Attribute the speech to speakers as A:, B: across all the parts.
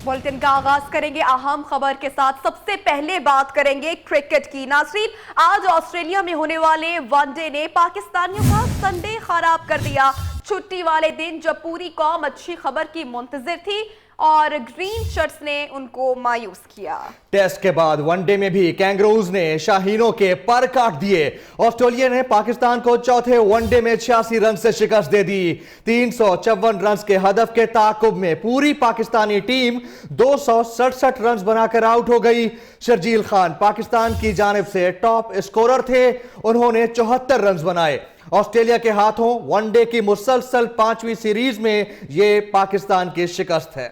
A: Bulletin का आगाज करेंगे अहम खबर के साथ। सबसे पहले बात करेंगे क्रिकेट की। नाज़रीन, आज ऑस्ट्रेलिया में होने वाले वनडे ने पाकिस्तानियों का संडे खराब कर दिया। छुट्टी वाले दिन जब पूरी कौम अच्छी खबर की मुंतजिर थी और ग्रीन शर्ट्स ने उनको मायूस किया।
B: टेस्ट के बाद वनडे में भी कैंगरूज ने शाहीनों के पर काट दिए। ऑस्ट्रेलिया ने पाकिस्तान को चौथे वनडे में 86 रन से शिकस्त दे दी। 354 रन के हदफ के ताकुब में पूरी पाकिस्तानी टीम 267 रन बनाकर आउट हो गई। शर्जील खान पाकिस्तान की जानिब से टॉप स्कोरर थे, उन्होंने 74 रन बनाए। ऑस्ट्रेलिया के हाथों वनडे की मुसलसल 5वीं सीरीज में यह पाकिस्तान की शिकस्त है।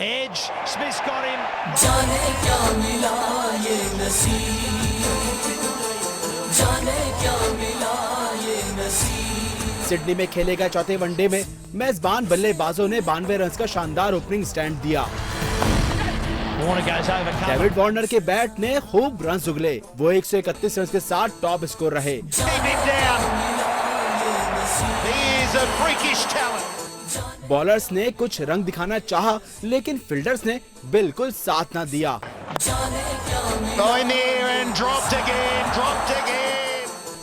C: Edge, Smith's got him.
D: जाने क्या मिला ये नसीब, जाने क्या मिला ये नसीब।
E: सिडनी में खेले गए चौथे वनडे में मेजबान बल्लेबाजों ने 92 रन का शानदार ओपनिंग स्टैंड दिया। डेविड वार्नर के बैट ने खूब रन उगले, वो 131 रन के साथ टॉप स्कोर रहे। बॉलर्स ने कुछ रंग दिखाना चाहा, लेकिन फील्डर्स ने बिल्कुल साथ न दिया।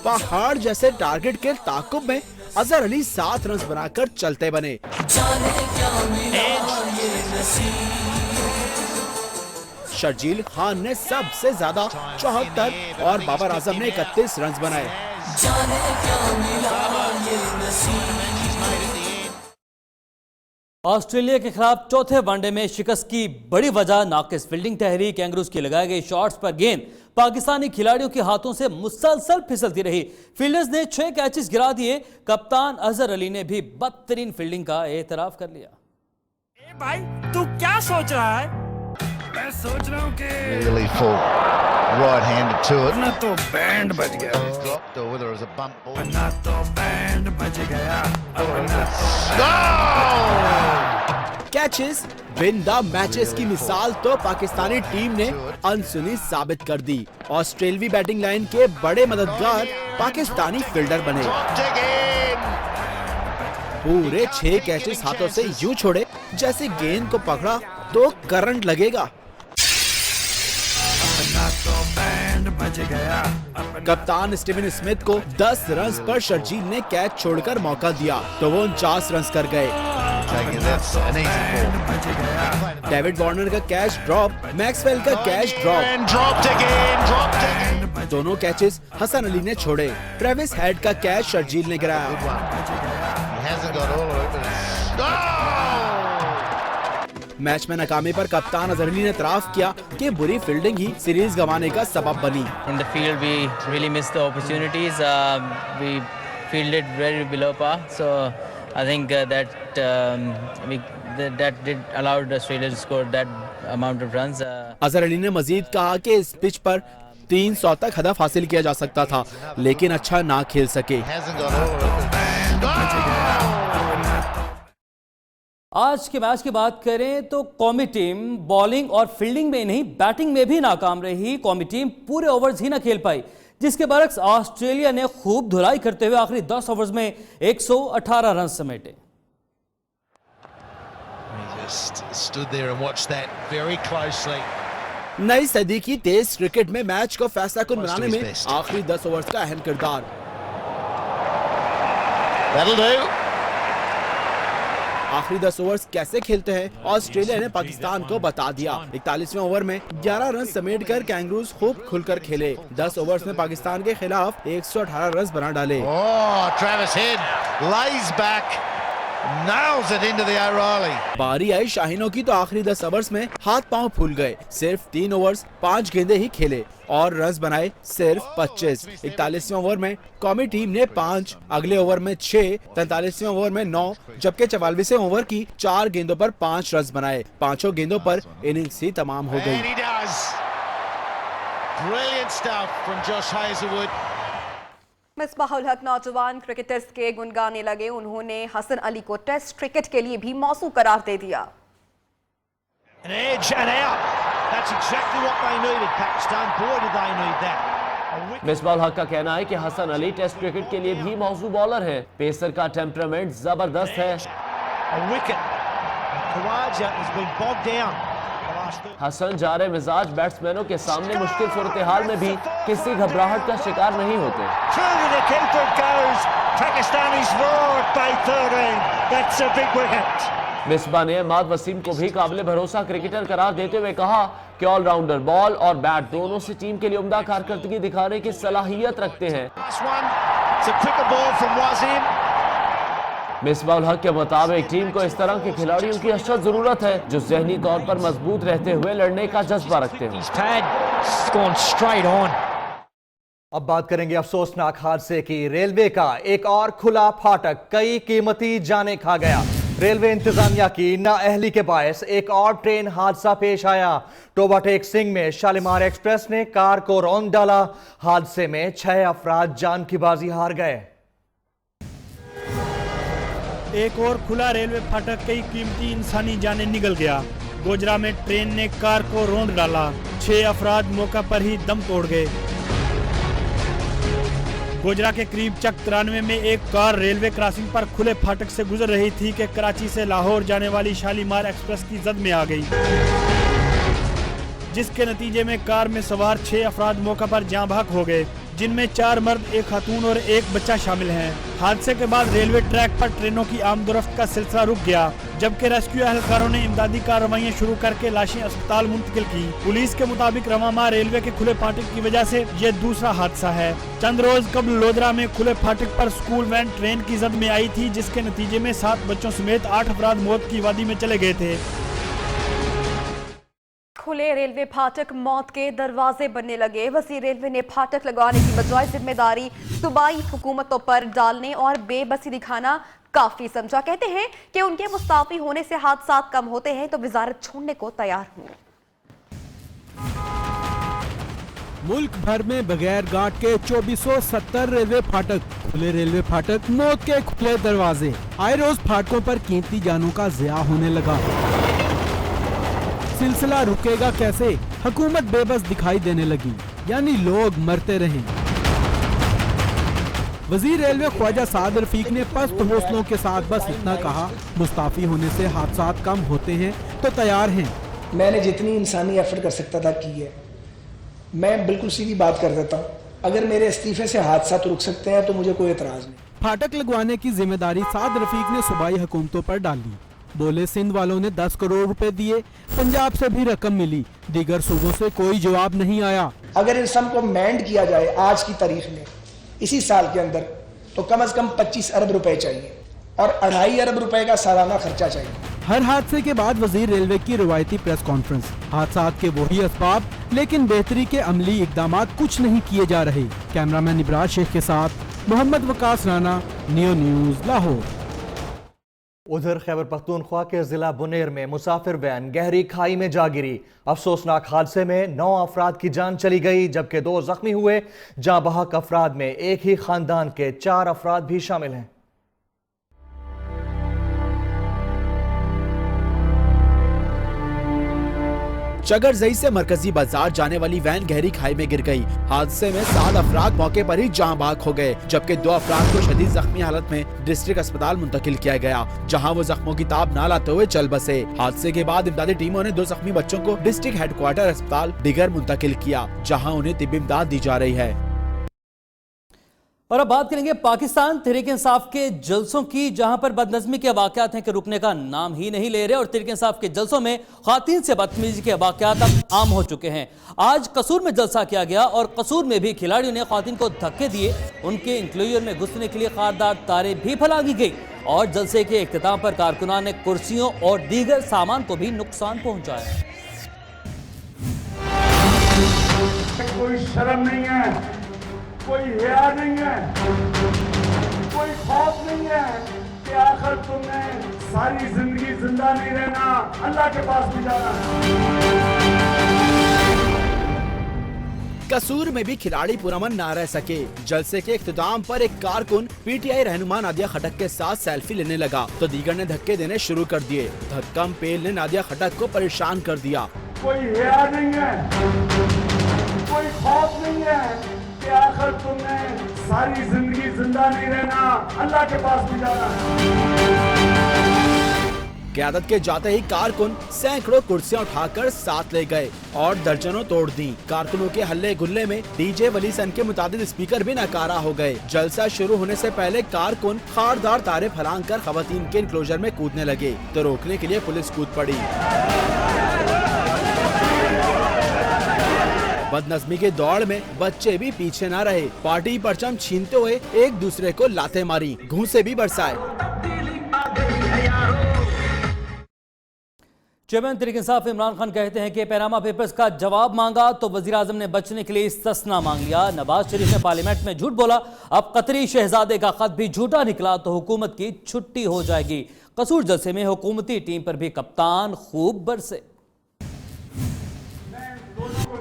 E: पहाड़ जैसे टारगेट के ताकुब में अजहर अली 7 रन बनाकर चलते बने। शर्जील खान ने सबसे ज्यादा 74 और बाबर आजम ने 31 रन बनाए।
F: ऑस्ट्रेलिया के खिलाफ चौथे वनडे में शिकस्त की बड़ी वजह नाकिस फील्डिंग ठहरी। कैंगरूज की लगाए गए शॉट्स पर गेंद पाकिस्तानी खिलाड़ियों के हाथों से मुसलसल फिसलती रही। फील्डर्स ने 6 कैचेस गिरा दिए। कप्तान अजहर अली ने भी बदतरीन फील्डिंग का एतराफ कर लिया।
C: भाई तू क्या सोच रहा है? मैं सोच रहा हूँ कि
G: really full right-handed to it.
C: ना तो बैंड बज गया,
G: Dropped or whether it was a bump ball.
C: ना तो बैंड बज गया,
E: कैचेस विन द मैचेस की मिसाल तो पाकिस्तानी टीम ने अनसुनी साबित कर दी। ऑस्ट्रेलवी बैटिंग लाइन के बड़े मददगार पाकिस्तानी फील्डर बने। पूरे 6 कैचेस हाथों से यूं छोड़े जैसे गेंद को पकड़ा तो करंट लगेगा।
C: ना तो बैंड बज गया।
E: कप्तान स्टीवन स्मिथ को 10 रन पर शर्जील ने कैच छोड़कर मौका दिया तो वो 49 रन कर गए। डेविड वार्नर का कैच ड्रॉप, मैक्सवेल का कैच ड्रॉप, दोनों कैचेस हसन अली ने छोड़े। ट्रेविस हेड का कैच शर्जील ने गिराया। मैच में नाकामी पर कप्तान अजहर अली ने इतराफ किया कि बुरी फील्डिंग ही सीरीज गंवाने का सबब बनी।
H: In the field we really missed the opportunities. We fielded very below par. So I think that did allowed Australia to score that amount of runs.
E: Azhar Ali ने मजीद कहा कि इस पिच पर 300 तक हदफ हासिल किया जा सकता था, लेकिन अच्छा ना खेल सके।
F: आज के मैच की बात करें तो कौमी टीम बॉलिंग और फील्डिंग में नहीं बैटिंग में भी नाकाम रही। कौमी टीम पूरे ओवर्स ही ना खेल पाई, जिसके बरक्स ऑस्ट्रेलिया ने खूब धुलाई करते हुए आखिरी 10 ओवर्स में 118 रन समेटे।
E: नई सदी की तेज क्रिकेट में मैच को फैसला कुन बनाने में आखिरी 10 ओवर्स का अहम किरदार। आखिरी 10 ओवर्स कैसे खेलते हैं ऑस्ट्रेलिया ने पाकिस्तान को बता दिया। 41वें ओवर में 11 रन समेटकर कैंगरूज खूब खुलकर खेले। 10 ओवर्स में पाकिस्तान के खिलाफ 118 रन बना डाले। बारी आई शाहीनों की तो आखिरी 10 ओवर्स में हाथ पांव फूल गए। सिर्फ 3 ओवर्स 5 गेंदे ही खेले और रन बनाए सिर्फ 25। 41वें ओवर में कौमी टीम ने 5, अगले ओवर में 6, 43वें ओवर में 9, जबकि 44वें ओवर की 4 गेंदों पर 5 रन बनाए। 5 गेंदों पर इनिंग्स ही तमाम हो गई।
A: मिसबाहुल हक नौजवान क्रिकेटर्स के गुनगाने लगे। उन्होंने हसन अली को टेस्ट क्रिकेट के लिए भी मौसू करार दे दिया।
I: मिसबाहुल हक का कहना है कि हसन अली टेस्ट क्रिकेट के लिए भी मौजू बॉलर है। पेसर का टेम्परामेंट जबरदस्त है।
C: Khawaja has been bogged down. the last 30
I: Hasan जारे मिजाज बैट्समैनों के सामने मुश्किल सूरत हाल में भी किसी घबराहट का शिकार नहीं होते।
C: Through the keeper goes. Pakistani's roared by 13. That's a big wicket.
I: Misbah ने अहमद वसीम को भी काबिल भरोसा क्रिकेटर करार देते हुए कहा कि ऑलराउंडर बॉल और बैट दोनों से टीम के लिए उम्दा कारकर्दगी दिखाने की सलाहियत रखते हैं।
C: Last one. It's a quicker ball from Wasim.
I: Misbahul हक के मुताबिक टीम को इस तरह के खिलाड़ियों की अशद जरूरत है जो जहनी तौर पर मजबूत रहते हुए लड़ने का जज्बा रखते हैं।
C: He's pad gone straight on.
B: अब बात करेंगे अफसोसनाक हादसे की। रेलवे का एक और खुला फाटक कई कीमती जाने खा गया। रेलवे इंतजामिया की नाअहली के बायस एक और ट्रेन हादसा पेश आया। टोबा टेक सिंह में शालीमार एक्सप्रेस ने कार को रौंद डाला। हादसे में 6 अफराद जान की बाजी हार गए।
J: एक और खुला रेलवे फाटक कई कीमती इंसानी जानें निगल गया। गोजरा में ट्रेन ने कार को रौंद डाला। 6 अफराद मौका पर ही दम तोड़ गए। गोजरा के करीब चक 93 में एक कार रेलवे क्रॉसिंग पर खुले फाटक से गुजर रही थी कि कराची से लाहौर जाने वाली शालीमार एक्सप्रेस की जद में आ गई, जिसके नतीजे में कार में सवार 6 अफराद मौका पर जाँ भाग हो गए, जिनमें 4 मर्द, 1 खातून और 1 बच्चा शामिल हैं। हादसे के बाद रेलवे ट्रैक पर ट्रेनों की आमदोरफ्त का सिलसिला रुक गया, जबकि रेस्क्यू एहलकारों ने इमदादी कार्रवाइयां शुरू करके लाशें अस्पताल मुंतकिल की। पुलिस के मुताबिक रवामा रेलवे के खुले फाटक की वजह से ये दूसरा हादसा है। चंद रोज कबल लोधरा में खुले फाटक पर स्कूल वैन ट्रेन की जद में आई थी, जिसके नतीजे में 7 बच्चों समेत 8 अफराद मौत की वादी में चले गए थे।
A: खुले रेलवे फाटक मौत के दरवाजे बनने लगे। वज़ीर रेलवे ने फाटक लगाने की बजाय जिम्मेदारी सूबाई हुकूमतों पर डालने और बेबसी दिखाना काफी समझा। कहते हैं कि उनके मुस्ताफी होने से हादसा कम होते हैं तो वजारत छोड़ने को तैयार हूँ।
E: मुल्क भर में बगैर गांठ के 2470 रेलवे फाटक। खुले रेलवे फाटक मौत के खुले दरवाजे। आए रोज फाटकों पर कीमती जानों का ज़िया होने लगा। सिलसिला रुकेगा कैसे? हुकूमत बेबस दिखाई देने लगी, यानी लोग मरते रहे। वजीर रेलवे ख्वाजा साद रफीक ने पस्त हौसलों के साथ बस इतना कहा, मुस्ताफी होने से हादसा कम होते हैं तो तैयार हैं।
K: मैंने जितनी इंसानी एफर्ट कर सकता था की है। मैं बिल्कुल सीधी बात कर देता हूँ, अगर मेरे इस्तीफे से हादसा तो रुक सकते हैं तो मुझे कोई एतराज नहीं।
E: फाटक लगवाने की जिम्मेदारी साद रफीक ने सूबाई हुकूमतों पर डाली। बोले सिंध वालों ने 10 करोड़ रुपए दिए, पंजाब से भी रकम मिली, दीगर सूबों से कोई जवाब नहीं आया।
K: अगर इन सम को अमेंड किया जाए आज की तारीख में, इसी साल के अंदर, तो कम से कम 25 अरब रुपए चाहिए और 2.5 अरब रुपए का सालाना खर्चा चाहिए।
E: हर हादसे के बाद वजीर रेलवे की रवायती प्रेस कॉन्फ्रेंस। हादसा के वही असबाब, लेकिन बेहतरी के अमली इकदाम कुछ नहीं किए जा रहे। कैमरामैन इब्राज शेख के साथ मोहम्मद वकास राना, नियो न्यूज, लाहौर।
B: उधर खैबर पख्तूनख्वा के जिला बुनेर में मुसाफिर वैन गहरी खाई में जा गिरी। अफसोसनाक हादसे में 9 अफराद की जान चली गई, जबकि 2 जख्मी हुए। जाँ बहक अफराद में एक ही खानदान के 4 अफराद भी शामिल हैं।
E: चगरजई से मरकजी बाजार जाने वाली वैन गहरी खाई में गिर गई। हादसे में 7 अफराद मौके पर ही जाँ बाग हो गए, जबकि 2 अफराद को शदीद जख्मी हालत में डिस्ट्रिक्ट अस्पताल मुंतकिल किया गया, जहां वो जख्मों की ताब ना लाते हुए चल बसे। हादसे के बाद इमदादी टीमों ने 2 जख्मी बच्चों को डिस्ट्रिक्ट हेडक्वार्टर अस्पताल डिगर मुंतकिल किया, जहाँ उन्हें तिब्बी इमदाद दी जा रही है।
F: और अब बात करेंगे पाकिस्तान तहरीक इंसाफ के जलसों की, जहां पर बदनज़मी के वाक़यात हैं कि रुकने का नाम ही नहीं ले रहे और तहरीक इंसाफ के जलसों में ख़वातीन से बदतमीजी के वाक़यात अब आम हो चुके हैं। आज कसूर में जलसा किया गया और कसूर में भी खिलाड़ियों ने ख़वातीन को धक्के दिए, उनके इंक्लोजर में घुसने के लिए खारदार तारें भी फैलाई गई और जलसे के इख्तिताम पर कारकुनान ने कुर्सियों और दीगर सामान को भी नुकसान पहुँचाया।
J: कोई शर्म नहीं है, कोई हया नहीं है, कोई खौफ नहीं है कि आखिर तुमने सारी जिंदगी जिंदा नहीं रहना, अल्लाह के पास भी जाना है।
E: कसूर में भी खिलाड़ी पुरअमन ना रह सके। जलसे के इख्तिताम पर एक कारकुन पीटीआई रहनुमा नादिया खटक के साथ सेल्फी लेने लगा तो दीगर ने धक्के देने शुरू कर दिए। धक्कम पेल ने नादिया खटक को परेशान कर दिया।
J: कोई हया नहीं है, कोई खौफ नहीं है कि आखिर तुमने सारी जिंदगी जिंदा नहीं रहना, अल्लाह के पास भी जाना है।
E: क़यादत के जाते ही कारकुन सैकड़ों कुर्सियां उठाकर साथ ले गए और दर्जनों तोड़ दी। कारकुनों के हल्ले गुल्ले में डीजे वली सन के मुताबिक स्पीकर भी नाकारा हो गए। जलसा शुरू होने से पहले कारकुन खारदार तारे फलांग कर खवातीन के इनक्लोजर में कूदने लगे तो रोकने के लिए पुलिस कूद पड़ी। बदनज़मी के दौड़ में बच्चे भी पीछे न रहे। पार्टी परचम छीनते हुए एक दूसरे को लाते मारी, घूंसे भी बरसाए।
F: चेयरमैन तहरीक इंसाफ इमरान खान कहते हैं कि पैनामा पेपर्स का जवाब मांगा तो वजीर आजम ने बचने के लिए इस्तिस्ना मांग लिया। नवाज शरीफ ने पार्लियामेंट में झूठ बोला, अब कतरी शहजादे का खत भी झूठा निकला तो हुकूमत की छुट्टी हो जाएगी। कसूर जलसे में हुकूमती टीम पर भी कप्तान खूब बरसे।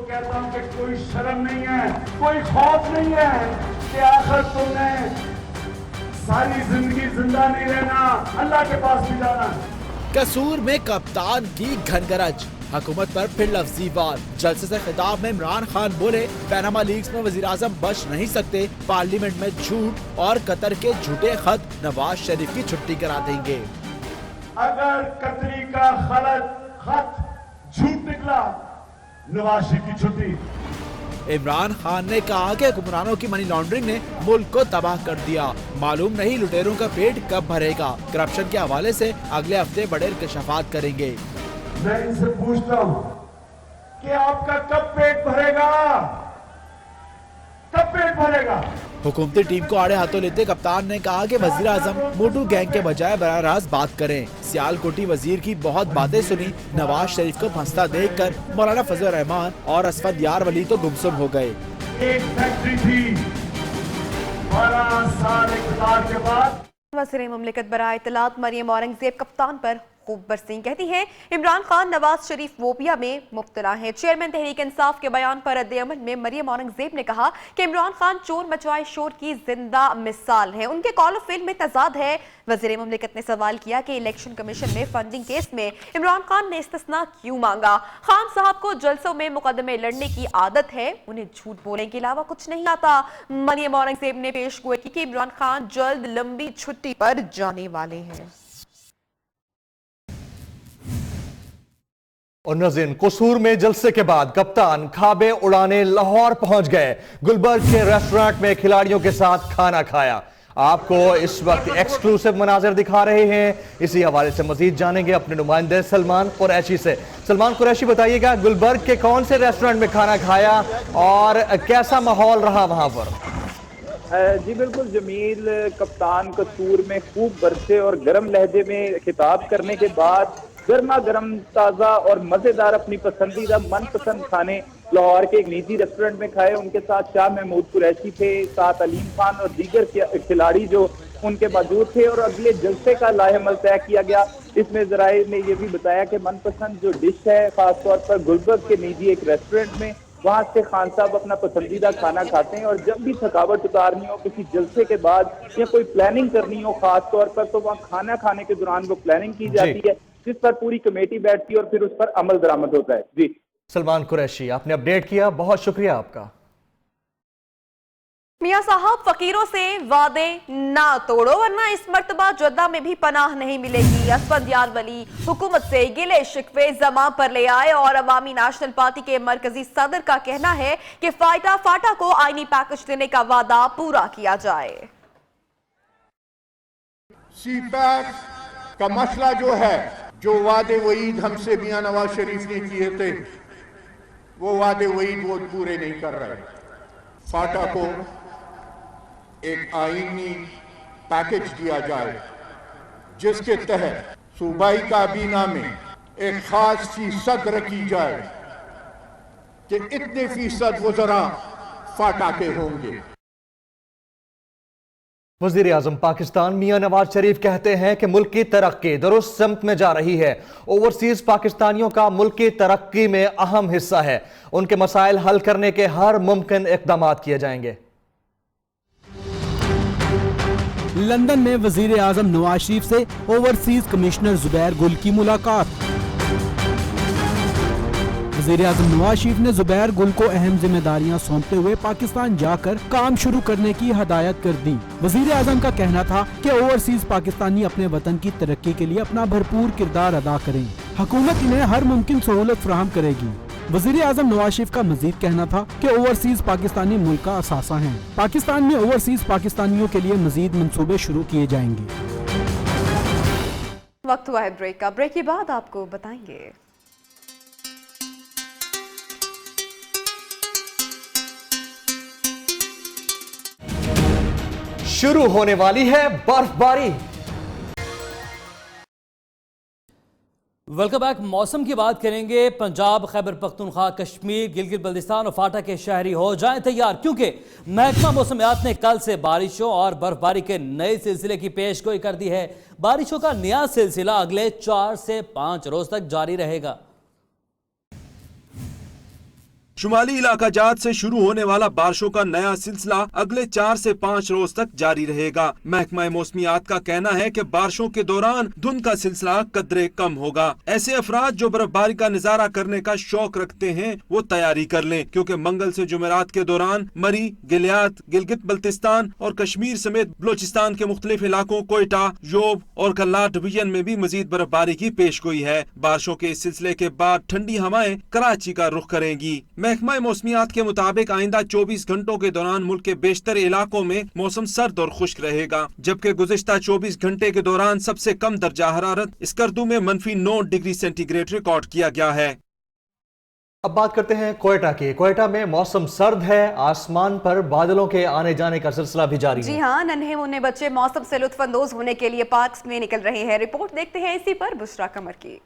J: कहता हूं कि कोई शर्म नहीं है, कोई खौफ नहीं है कि आखिर तुमने सारी जिंदगी जिंदा नहीं रहना, अल्लाह के पास भी जाना।
E: कसूर में कप्तान की घनगरज, हुकूमत पर फिर लफ्जी वार। जलसे से खिताब में इमरान खान बोले, पैनामा लीक्स में वजीर आजम बच नहीं सकते, पार्लियामेंट में झूठ और कतर के झूठे खत नवाज शरीफ की छुट्टी करा देंगे।
J: अगर कतरी का खत झूठ निकला, नवाज शरीफ की छुट्टी।
E: इमरान खान ने कहा कि हुक्मरानों की मनी लॉन्ड्रिंग ने मुल्क को तबाह कर दिया, मालूम नहीं लुटेरों का पेट कब भरेगा। करप्शन के हवाले से अगले हफ्ते बड़े इंकशाफात करेंगे।
J: मैं इनसे पूछता हूँ कि आपका कब पेट भरेगा, कब पेट भरेगा?
E: हुकूमती टीम को आड़े हाथों लेते कप्तान ने कहा कि वजीर आजम मोटू गैंग के बजाय बराह रास्त बात करें। सियालकोटी वजीर की बहुत बातें सुनी, नवाज शरीफ को फंसता देखकर मौलाना फजल रहमान और असफद यार वली तो गुमसुम हो गए।
J: एक फैक्ट्री थी, 12 साल इक़्तिदार के बाद
A: वज़ीर मुमलिकत बराए इत्तलात मरियम औरंगजेब कप्तान पर खूब बरसीं। कहती हैं इमरान खान नवाज शरीफ वोबिया में मुब्तला है। चेयरमैन तहरीक इंसाफ के बयान पर रद्द-ए-अमल में मरियम औरंगजेब ने कहा कि इमरान खान चोर मचवाए शोर की जिंदा मिसाल है, उनके कॉल ऑफ फेल में तजाद है। वज़ीर मुमलिकत ने सवाल किया कि इलेक्शन कमीशन में फंडिंग केस में इमरान खान ने इस्तिस्ना क्यों मांगा। खान साहब को जलसों में मुकदमे लड़ने की आदत है, उन्हें झूठ बोलने के अलावा कुछ नहीं आता। मरियम औरंगजेब ने पेश गोई की कि इमरान खान जल्द लंबी छुट्टी पर जाने वाले हैं।
B: और नज़ीन, कसूर में जलसे के बाद कप्तान खाबे उड़ाने लाहौर पहुंच गए। गुलबर्ग के रेस्टोरेंट में खिलाड़ियों के साथ खाना खाया। आपको इस वक्त एक्सक्लूसिव मनाजिर दिखा रहे हैं। इसी हवाले से मजीद जानेंगे अपने नुमाइंदे सलमान कुरैशी से। सलमान कुरैशी, बताइएगा गुलबर्ग के कौन से रेस्टोरेंट में खाना खाया और कैसा माहौल रहा वहां पर?
L: जी बिल्कुल जमील, कप्तान कसूर में खूब बरसे और गर्म लहजे में खिताब करने के बाद गर्मा गर्म ताज़ा और मज़ेदार अपनी पसंदीदा मनपसंद खाने लाहौर के एक निजी रेस्टोरेंट में खाए। उनके साथ शाह महमूद कुरैशी थे, साथ अलीम खान और दीगर खिलाड़ी जो उनके मौजूद थे और अगले जलसे का लाहेमल तय किया गया। इसमें ज़राए ने यह भी बताया कि मनपसंद जो डिश है खासतौर पर गुलबर्ग के निजी एक रेस्टोरेंट में, वहाँ से खान साहब अपना पसंदीदा खाना खाते हैं और जब भी थकावट उतारनी हो किसी जलसे के बाद या कोई प्लानिंग करनी हो खास तौर पर, तो वहाँ खाना खाने के दौरान वो प्लानिंग की जाती है जिस पर पूरी कमेटी बैठती है और फिर उस पर अमल दरामद होता है। जी
B: सलमान कुरैशी, आपने अपडेट किया, बहुत शुक्रिया आपका।
A: मियां साहब, फकीरों से वादे ना तोड़ो वरना इस मर्तबा जद्दा में भी पनाह नहीं मिलेगी। असफद यार वली हुकूमत से गिले शिकवे जमा पर ले आए और अवामी नेशनल पार्टी के मरकजी सदर का कहना है कि फाटा को आईनी पैकेज देने का वादा पूरा किया जाए।
M: सीपैक का मसला जो है, जो वादे वईद हमसे मियां नवाज शरीफ ने किए थे, वो वादे वईद वो पूरे नहीं कर रहे। फाटा को एक आईनी पैकेज दिया जाए जिसके तहत सूबाई काबीना में एक खास फीसद रखी जाए कि इतने फीसद वज़रा फाटा के होंगे।
B: वज़ीर आज़म पाकिस्तान मियां नवाज शरीफ कहते हैं कि मुल्क की तरक्की दुरुस्त समत में जा रही है। ओवरसीज पाकिस्तानियों का मुल्क की तरक्की में अहम हिस्सा है। उनके मसाइल हल करने के हर मुमकिन इक़दाम किए जाएंगे।
E: लंदन में वज़ीर आज़म नवाज शरीफ से ओवरसीज कमिश्नर जुबैर गुल की मुलाकात। वज़ीर-ए-आज़म नवाज शरीफ ने जुबैर गुल को अहम जिम्मेदारियां सौंपते हुए पाकिस्तान जाकर काम शुरू करने की हदायत कर दी। वज़ीर-ए-आज़म का कहना था कि ओवरसीज पाकिस्तानी अपने वतन की तरक्की के लिए अपना भरपूर किरदार अदा करें। हुकूमत इन्हें हर मुमकिन सहूलत फराहम करेगी। वज़ीर-ए-आज़म नवाज शरीफ का मजीद कहना था कि ओवरसीज पाकिस्तानी मुल्क का असासा हैं। पाकिस्तान में ओवरसीज पाकिस्तानियों के लिए मजीद मंसूबे शुरू किए जाएंगे।
A: वक्त हुआ है ब्रेक का। ब्रेक के बाद आपको बताएंगे।
B: शुरू होने वाली है बर्फबारी।
F: Welcome back. मौसम की बात करेंगे। पंजाब, खैबर पख्तूनख्वा, कश्मीर, गिलगित बल्तिस्तान और फाटा के शहरी हो जाएं तैयार, क्योंकि महकमा मौसमियात ने कल से बारिशों और बर्फबारी के नए सिलसिले की पेशगोई कर दी है। बारिशों का नया सिलसिला अगले 4 से 5 रोज तक जारी रहेगा।
E: शुमाली इलाका जात से शुरू होने वाला बारिशों का नया सिलसिला अगले 4 से 5 रोज तक जारी रहेगा। महकमा मौसमियात का कहना है कि बारिशों के दौरान धुंध का सिलसिला कदरे कम होगा। ऐसे अफराद जो बर्फबारी का नजारा करने का शौक रखते हैं वो तैयारी कर लें, क्योंकि मंगल से जुमेरात के दौरान मरी, गिलियात, गिलगित बल्तिस्तान और कश्मीर समेत बलोचिस्तान के मुख्तलिफ इलाकों, कोयटा, योब और कल्लार डिवीजन में भी मजीद बर्फबारी की पेशगोई है। बारिशों के इस सिलसिले के बाद ठंडी हवाएं कराची का रुख करेंगी। महकमा मौसमियात के मुताबिक आइंदा 24 घंटों के दौरान मुल्क के बेशतर इलाकों में मौसम सर्द और खुश्क रहेगा, जबकि गुज़िश्ता 24 घंटे के दौरान सबसे कम दर्जा हरारत स्कर्दू में -9 डिग्री सेंटीग्रेड रिकॉर्ड किया गया है।
B: अब बात करते हैं कोयटा की। कोयटा में मौसम सर्द है, आसमान पर बादलों के आने जाने का सिलसिला भी जारी है।
A: जी हाँ, नन्हे मुन्ने बच्चे मौसम से लुत्फानंदोज होने के लिए पार्क्स में निकल रहे हैं। रिपोर्ट देखते हैं इसी पर बुशरा कमर की।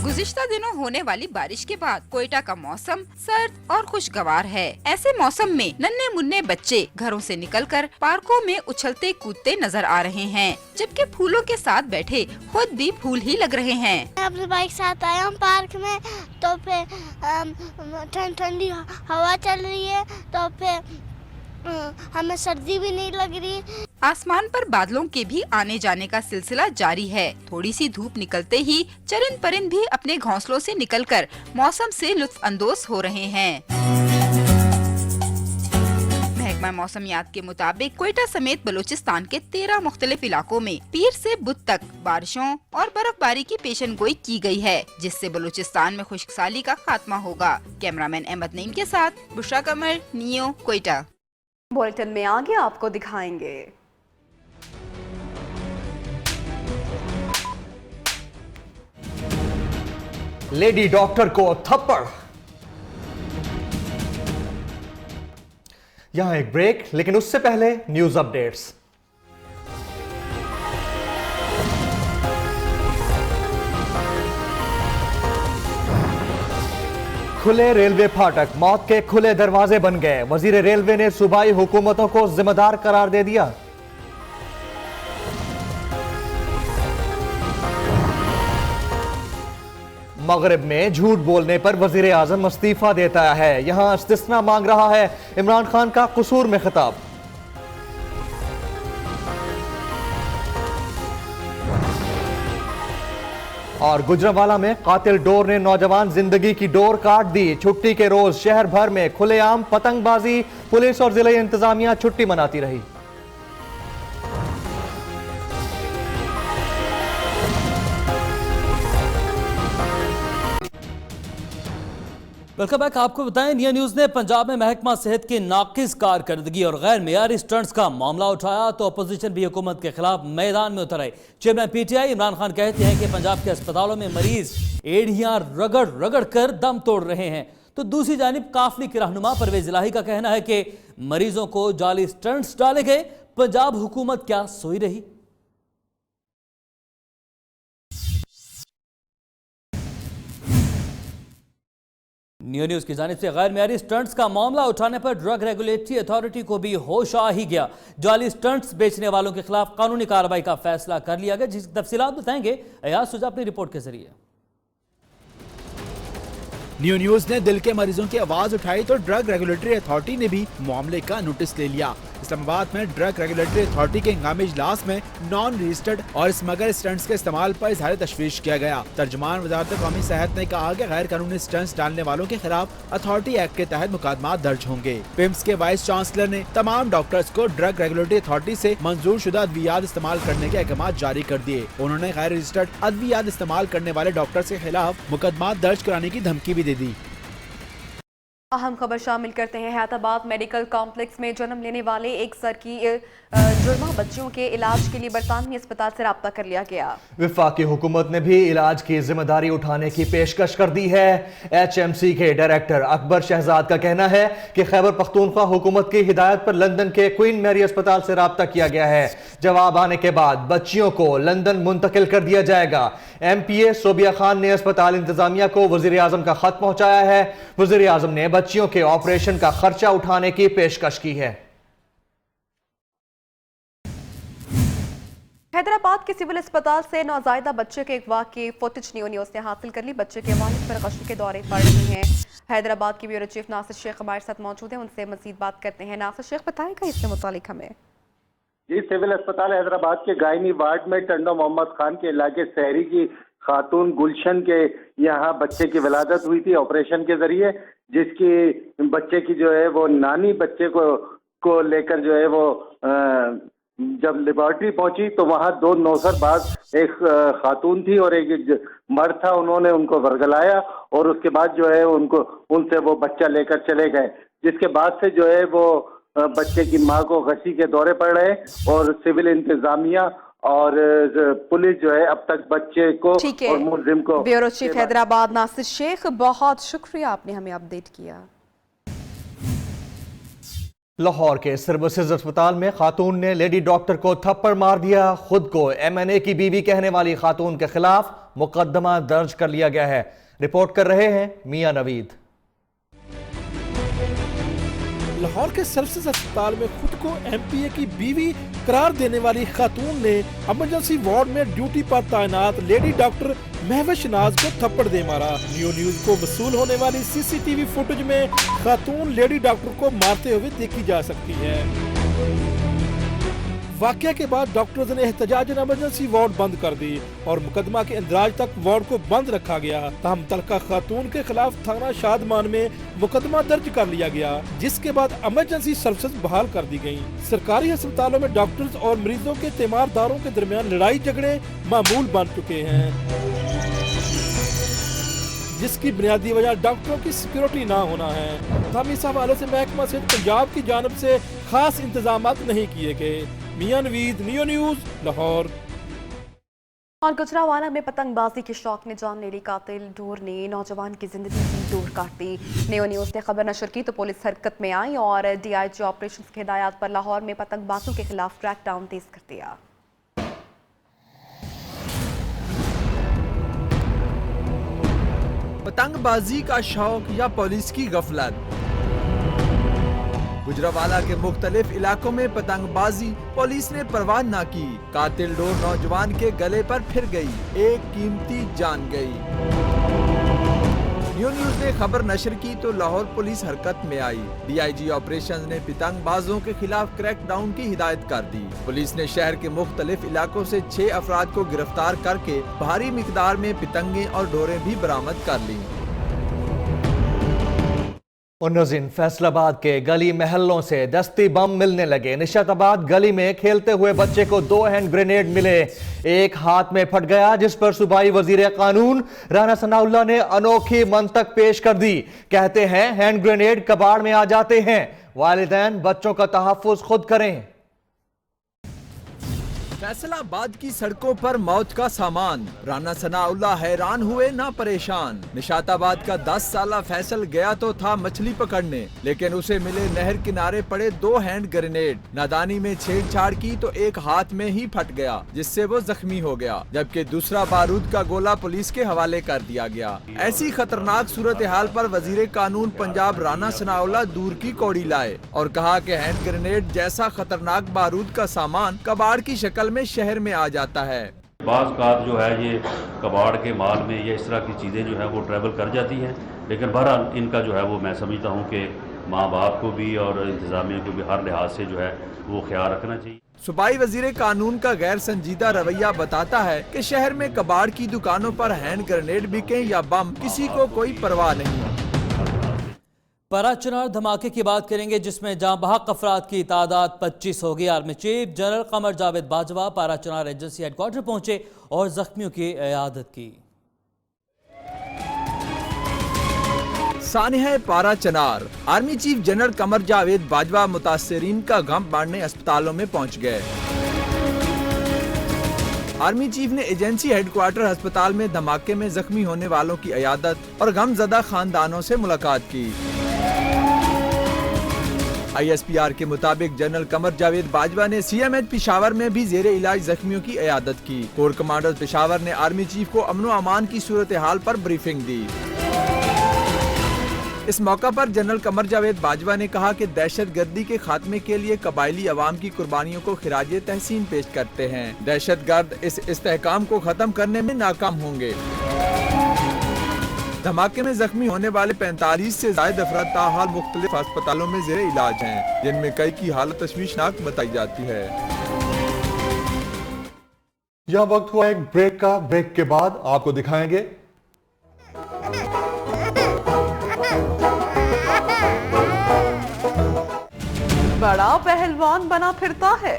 N: गुज़िश्ता दिनों होने वाली बारिश के बाद कोयटा का मौसम सर्द और खुशगवार है। ऐसे मौसम में नन्हे मुन्ने बच्चे घरों से निकलकर पार्कों में उछलते कूदते नजर आ रहे हैं, जबकि फूलों के साथ बैठे खुद भी फूल ही लग रहे हैं।
O: मैं अपने बाइक साथ आया हूँ पार्क में, तो फिर ठंडी हवा चल रही है, तो फिर हमें सर्दी भी नहीं लग रही।
N: आसमान पर बादलों के भी आने जाने का सिलसिला जारी है। थोड़ी सी धूप निकलते ही चरिंद परिंद भी अपने घोंसलों से निकलकर मौसम से लुत्फ अंदोज हो रहे हैं। महकमा मौसमियात के मुताबिक कोयटा समेत बलूचिस्तान के 13 मुख्तलिफ इलाकों में पीर से बुध तक बारिशों और बर्फबारी की पेशनगोई की गई है, जिससे बलूचिस्तान में खुशहाली का खात्मा होगा। कैमरामैन अहमद नईम के साथ बुशरा कमर, नियो, कोयटा।
A: बुलेटिन में आगे आपको दिखाएंगे।
B: लेडी डॉक्टर को थप्पड़। यहां एक ब्रेक, लेकिन उससे पहले न्यूज अपडेट्स। खुले रेलवे फाटक मौत के खुले दरवाजे बन गए। वजीर रेलवे ने सूबाई हुकूमतों को जिम्मेदार करार दे दिया। मगरिब में झूठ बोलने पर वजीर आजम इस्तीफा देता है। यहां इस्तिस्ना मांग रहा है। इमरान खान का कसूर में खिताब। और गुजरांवाला में कातिल डोर ने नौजवान जिंदगी की डोर काट दी। छुट्टी के रोज शहर भर में खुलेआम पतंगबाजी, पुलिस और जिला इंतजामिया छुट्टी मनाती रही।
F: Welcome back. आपको बताएं, निया न्यूज ने पंजाब में महकमा सेहत की नाकिस कारकर्दगी और गैर मेयारी स्टंट्स का मामला उठाया तो अपोजिशन भी हुकूमत के खिलाफ मैदान में उतर आई। चेयरमैन पीटीआई इमरान खान कहते हैं कि पंजाब के अस्पतालों में मरीज एड़ियां रगड़ रगड़ कर दम तोड़ रहे हैं, तो दूसरी जानिब काफली के रहनुमा परवेज इलाही का कहना है कि मरीजों को जाली स्टंट्स डाले गए। पंजाब हुकूमत क्या सोई रही? न्यू न्यूज की जानिब से गैर मेयारी स्टंट्स का मामला उठाने पर ड्रग रेगुलेटरी अथॉरिटी को भी होश आ ही गया। जाली स्टंट्स बेचने वालों के खिलाफ कानूनी कार्रवाई का फैसला कर लिया गया, जिसकी तफसीलात बताएंगे अयाज सुजा अपनी रिपोर्ट के जरिए।
E: न्यू न्यूज ने दिल के मरीजों की आवाज उठाई तो ड्रग रेगुलेटरी अथॉरिटी ने भी मामले का नोटिस ले लिया। इस्लामाबाद में ड्रग रेगुलेटरी अथॉरिटी के हंगामी इजलास में नॉन रजिस्टर्ड और स्मगल स्टंट्स के इस्तेमाल पर इजहार तशवीश किया गया। तर्जुमान वजारत कौमी सेहत ने कहा कि गैर कानूनी स्टंट्स डालने वालों के खिलाफ अथॉरिटी एक्ट के तहत मुकदमा दर्ज होंगे। पिम्स के वाइस चांसलर ने तमाम डॉक्टर्स को ड्रग रेगुलेटरी अथॉरिटी से मंजूर शुदा अद्वियात इस्तेमाल करने के अहकाम जारी कर दिए। उन्होंने गैर रजिस्टर्ड अद्वियात इस्तेमाल करने वाले डॉक्टर्स के खिलाफ मुकदमा दर्ज कराने की धमकी भी दे दी।
A: अहम खबर शामिल करते हैं। हैदराबाद मेडिकल कॉम्प्लेक्स में जन्म लेने वाले एक सर की जुर्मा बच्चियों के इलाज के लिए बरतानवी अस्पताल से रब्ता कर लिया गया।
B: वफाकी हुकूमत ने भी इलाज की जिम्मेदारी उठाने की पेशकश कर दी है। HMC के डायरेक्टर अकबर शहजाद का कहना है कि खैबर पख्तूनख्वा हुकूमत की हिदायत पर लंदन के क्वीन मैरी अस्पताल से रब्ता किया गया है। जवाब आने के बाद बच्चियों को लंदन मुंतकिल कर दिया जाएगा। MPA सोबिया खान ने अस्पताल इंतजामिया को वजीर आजम का खत पहुंचाया है। वजीर आजम ने बच्चियों के ऑपरेशन का खर्चा उठाने की पेशकश की है।
A: हैदराबाद के सिविल अस्पताल से नौजायदा बच्चे के अगवा की फुटेज न्यू न्यूज ने हासिल कर ली। बच्चे के वालिद पर गश्त के दौरे पड़ रहे हैं। हैदराबाद के ब्यूरो चीफ नासिर शेख हमारे साथ मौजूद हैं, उनसे मजीद बात करते हैं। नासिर शेख, बताएगा इसके मुतालिक हमें।
P: जी, सिविल अस्पताल हैदराबाद के गायनी वार्ड में टंडो मोहम्मद खान के इलाके शहरी की खातून गुलशन के यहाँ बच्चे की विलादत हुई थी ऑपरेशन के जरिए, जिसकी बच्चे की जो है वो नानी बच्चे को लेकर जो है वो जब लेबोरेटरी पहुंची तो वहां दो नौसरबाज, एक खातून थी और एक मर्द था, उन्होंने उनको वर्गलाया और उसके बाद जो है उनसे वो बच्चा लेकर चले गए। जिसके बाद से जो है वो बच्चे की मां को गशी के दौरे पड़ रहे और सिविल इंतजामिया और पुलिस जो है अब तक बच्चे को और मुलजिम को।
A: ब्यूरो चीफ हैदराबाद नासिर शेख, बहुत शुक्रिया, आपने हमें अपडेट किया।
B: लाहौर के सर्विसेज अस्पताल में खातून ने लेडी डॉक्टर को थप्पड़ मार दिया। खुद को MNA की बीवी कहने वाली खातून के खिलाफ मुकदमा दर्ज कर लिया गया है। रिपोर्ट कर रहे हैं मियां नवीद।
Q: लाहौर के सर्विसेज अस्पताल में खुद को MPA की बीवी करार देने वाली खातून ने इमरजेंसी वार्ड में ड्यूटी पर तैनात लेडी डॉक्टर महवश नाज को थप्पड़ दे मारा। न्यू न्यूज को वसूल होने वाली CCTV फुटेज में खातून लेडी डॉक्टर को मारते हुए देखी जा सकती है। वाकया के बाद डॉक्टर्स ने एहतजाजन इमरजेंसी वार्ड बंद कर दी और मुकदमा के इंदराज तक वार्ड को बंद रखा गया। तहम तलका खातून के खिलाफ थाना शादमान में मुकदमा दर्ज कर लिया गया, जिसके बाद इमरजेंसी सर्विसेज बहाल कर दी गयी। सरकारी अस्पतालों में डॉक्टर्स और मरीजों के तीमारदारों के दरमियान लड़ाई झगड़े मामूल बन चुके हैं, जिसकी बुनियादी वजह डॉक्टरों की सिक्योरिटी ना होना है। तमाम इस हवाले से महकमा से पंजाब की जानिब से खास इंतजाम नहीं किए गए। मियां नवीद, न्यू न्यूज, लाहौर।
A: और गुजरावाला में पतंगबाजी के शौक ने जान ले ली कातिल डोर ने नौजवान की जिंदगी की डोर काट दी। न्यू न्यूज ने खबर नशर की तो पुलिस हरकत में आई और DIG ऑपरेशन की हिदायत पर लाहौर में पतंगबाजों के खिलाफ क्रैकडाउन तेज कर दिया।
R: पतंगबाजी का शौक या पुलिस की गफलत। गुजरावाला के मुख्तलिफ इलाकों में पतंगबाजी पुलिस ने परवाह न की। कातिल डोर नौजवान के गले पर फिर गई, एक कीमती जान गई। न्यू न्यूज ने खबर नशर की तो लाहौर पुलिस हरकत में आई। DIG ऑपरेशन ने पतंगबाजों के खिलाफ क्रैकडाउन की हिदायत कर दी। पुलिस ने शहर के मुख्तलिफ इलाकों से 6 अफराद को गिरफ्तार करके भारी मिकदार में पतंगे और डोरें भी बरामद कर ली।
B: उन्नजिन फैसलाबाद के गली महलों से दस्ती बम मिलने लगे। निशाताबाद गली में खेलते हुए बच्चे को 2 हैंड ग्रेनेड मिले, एक हाथ में फट गया, जिस पर सूबाई वजीर कानून राना सनाउल्लाह ने अनोखी मंतक पेश कर दी। कहते हैं हैंड ग्रेनेड कबाड़ में आ जाते हैं, वालिदैन बच्चों का तहफ्फुज खुद करें।
R: फैसलाबाद की सड़कों पर मौत का सामान, राना सनाउल्लाह हैरान हुए ना परेशान। निशाताबाद का 10 साला फैसल गया तो था मछली पकड़ने, लेकिन उसे मिले नहर किनारे पड़े 2 हैंड ग्रेनेड। नादानी में छेड़छाड़ की तो एक हाथ में ही फट गया, जिससे वो जख्मी हो गया, जबकि दूसरा बारूद का गोला पुलिस के हवाले कर दिया गया। ऐसी खतरनाक सूरत हाल पर वजीर कानून पंजाब राना सनाउल्लाह दूर की कौड़ी लाए और कहा कि हैंड ग्रेनेड जैसा खतरनाक बारूद का सामान कबाड़ की शक्ल में शहर में आ जाता है।
S: बाज़ औक़ात जो है ये कबाड़ के माल में या इस तरह की चीज़ें जो है वो ट्रैवल कर जाती हैं, लेकिन बहरहाल इनका जो है वो मैं समझता हूँ कि माँ बाप को भी और इंतज़ामिया को भी हर लिहाज से जो है वो ख्याल रखना चाहिए।
R: सूबाई वजीर कानून का गैर संजीदा रवैया बताता है कि शहर में कबाड़ की दुकानों पर हैंड ग्रेनेड बिके या बम, किसी को कोई परवाह नहीं।
F: पराचनार धमाके की बात करेंगे जिसमें जाँ बहक अफराद की तादाद 25 होगी। Army chief general Qamar Javed Bajwa Parachinar agency headquarter पहुंचे और जख्मियों की इयादत की।
R: सानिया Parachinar, army chief general Qamar Javed Bajwa मुतासरीन का गम बांटने अस्पतालों में पहुंच गए। आर्मी चीफ ने एजेंसी हेडक्वार्टर अस्पताल में धमाके में जख्मी होने वालों की इयादत और गमजदा खानदानों से मुलाकात की। ISPR के मुताबिक जनरल कमर जावेद बाजवा ने CMH पेशावर में भी जेर इलाज जख्मियों की इयादत की। कोर कमांडर पेशावर ने आर्मी चीफ को अमन व अमान की सूरत हाल पर ब्रीफिंग दी। इस मौका पर जनरल कमर जावेद बाजवा ने कहा कि दहशत गर्दी के खात्मे के लिए कबायली अवाम की कुर्बानियों को खिराजे तहसीन पेश करते हैं। दहशत गर्द इस इस्तेहकाम को खत्म करने में नाकाम होंगे। धमाके में जख्मी होने वाले 45 से ज्यादा अफराद ताहाल मुख्तलिफ अस्पतालों में जेर इलाज हैं, जिनमें कई की हालत तशवीशनाक बताई जाती है।
B: यह वक्त हुआ एक ब्रेक का। ब्रेक के बाद आपको दिखाएंगे
A: बड़ा पहलवान बना फिरता है।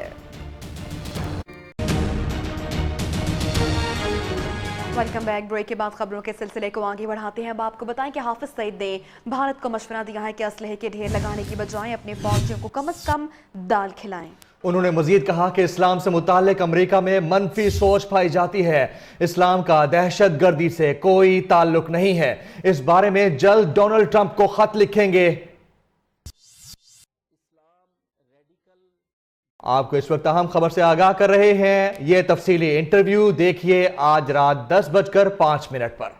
A: Welcome back. ब्रेक के बाद खबरों के सिलसिले को आगे बढ़ाते हैं। अब आपको बताएं कि हाफिज सईद ने भारत को मशवरा दिया है कि असलहे के ढेर लगाने की बजाय अपने फौजियों को कम से कम दाल खिलाएं।
B: उन्होंने मजीद कहा कि इस्लाम से मुताल्लिक अमेरिका में मनफी सोच पाई जाती है। इस्लाम का दहशत गर्दी से कोई ताल्लुक नहीं है। इस बारे में जल्द डोनाल्ड ट्रंप को खत लिखेंगे। आपको इस वक्त अहम खबर से आगाह कर रहे हैं। यह तफसीली इंटरव्यू देखिए आज रात 10:05 पर।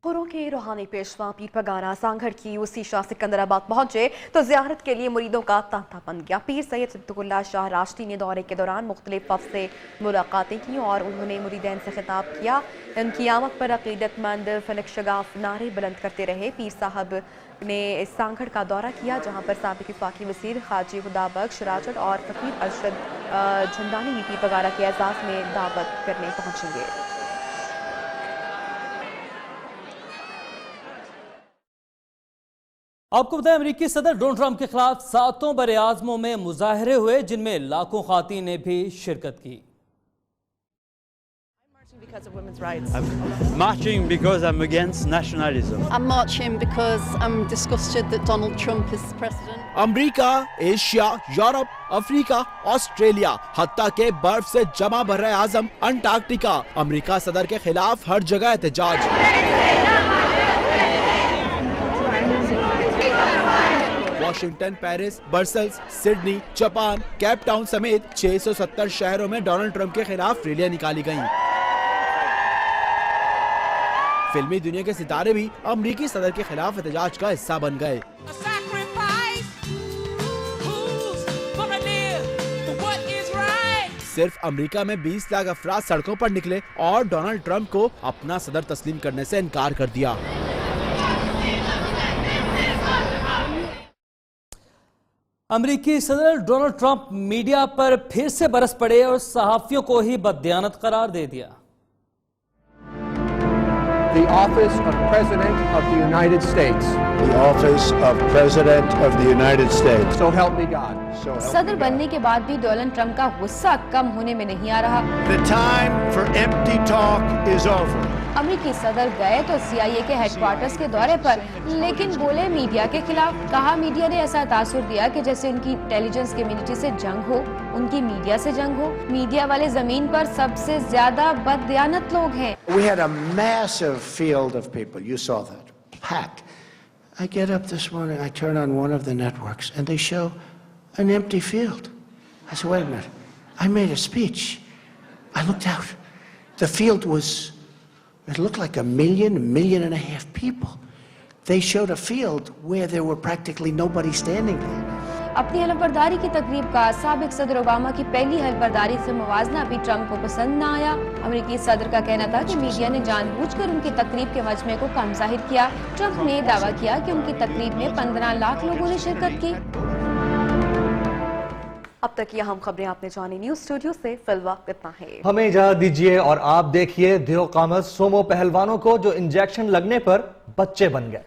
A: खुरों के रूहानी पेशवा पीर पगारा सांगढ़ की उसी शाह सिकंदराबाद पहुंचे तो जियारत के लिए मुरीदों का तांता बन गया। पीर सैयद सिद्दुकुल्लाह शाह राष्ट्री ने दौरे के दौरान मुख्तलिफ वफ़द से मुलाकातें की और उन्होंने मुरीदैन से खिताब किया। इनकी आमद पर अकीदतमंद फलक शगाफ नारे बुलंद करते रहे। पीर साहब ने सांगढ़ का दौरा किया जहां पर साबिक वफाकी वज़ीर खाजी खुदाबख्श राजड़ और फ़कीर अरशद झंदानी भी पीर पगारा के एजाज़ में दावत करने पहुंचेंगे।
F: आपको बताएं अमेरिकी सदर डोनाल्ड ट्रंप के खिलाफ 7 बरे-आज़मों में मुजाहरे हुए जिनमें लाखों खातीन ने भी शिरकत की।
T: Because of women's rights. I'm marching because I'm against nationalism.
U: I'm marching because I'm disgusted that Donald Trump is president.
E: America, Asia, Europe, Africa, Australia, हत्ता के बर्फ से जमा बर्रे आज़म अंटार्कटिका, अमेरिका सदर के खिलाफ हर जगह एहतजाज। Washington, Paris, Brussels, Sydney, Japan, Cape Town समेत 670 शहरों में डोनाल्ड ट्रंप के खिलाफ रैलियां निकाली गईं। फिल्मी दुनिया के सितारे भी अमेरिकी सदर के खिलाफ एहतजाज का हिस्सा बन गए। सिर्फ अमेरिका में 20 लाख अफराद सड़कों पर निकले और डोनाल्ड ट्रंप को अपना सदर तस्लीम करने से इनकार कर दिया।
F: अमेरिकी सदर डोनाल्ड ट्रंप मीडिया पर फिर से बरस पड़े और सहाफियों को ही बददियानत करार दे दिया।
V: The office of President of the United States.
W: The office of President of the United States.
V: So help me God.
X: सदर बनने के बाद भी डोनाल्ड ट्रंप का गुस्सा कम होने में नहीं आ रहा।
W: The time for empty talk is over.
X: अमेरिकी सदर गए तो CIA के हेडक्वार्टर्स के दौरे पर, लेकिन बोले मीडिया के खिलाफ। कहा मीडिया ने ऐसा तासुर दिया कि जैसे उनकी इंटेलिजेंस कम्युनिटी से जंग हो, उनकी मीडिया से जंग हो। मीडिया वाले जमीन पर सबसे ज्यादा बददियानत लोग हैं।
W: We had a massive field of people. You saw that. Packed. I get up this morning, I turn on one of the networks, and they show an empty field. I said, wait a minute. I made a speech. I looked out. The field was, it looked like 1.5 million people. They showed a field where there were practically nobody standing there.
X: अपनी हलफबरदारी की तकरीब का साबिक सदर Obama की पहली हलफबरदारी से मुवाजना भी ट्रंप को पसंद न आया। अमेरिकी सदर का कहना था कि मीडिया ने जानबूझकर उनकी तकरीब के मजमे को कम जाहिर किया। ट्रंप ने दावा किया कि उनकी तकरीब में 15 लाख लोगों ने शिरकत की।
A: अब तक ये अहम खबरें आपने जानी। न्यूज स्टूडियो से फिलहाल इतना है।
B: हमें इजाजत दीजिए और आप देखिए दियो कामत सोमो पहलवानों को जो इंजेक्शन लगने पर बच्चे बन गए।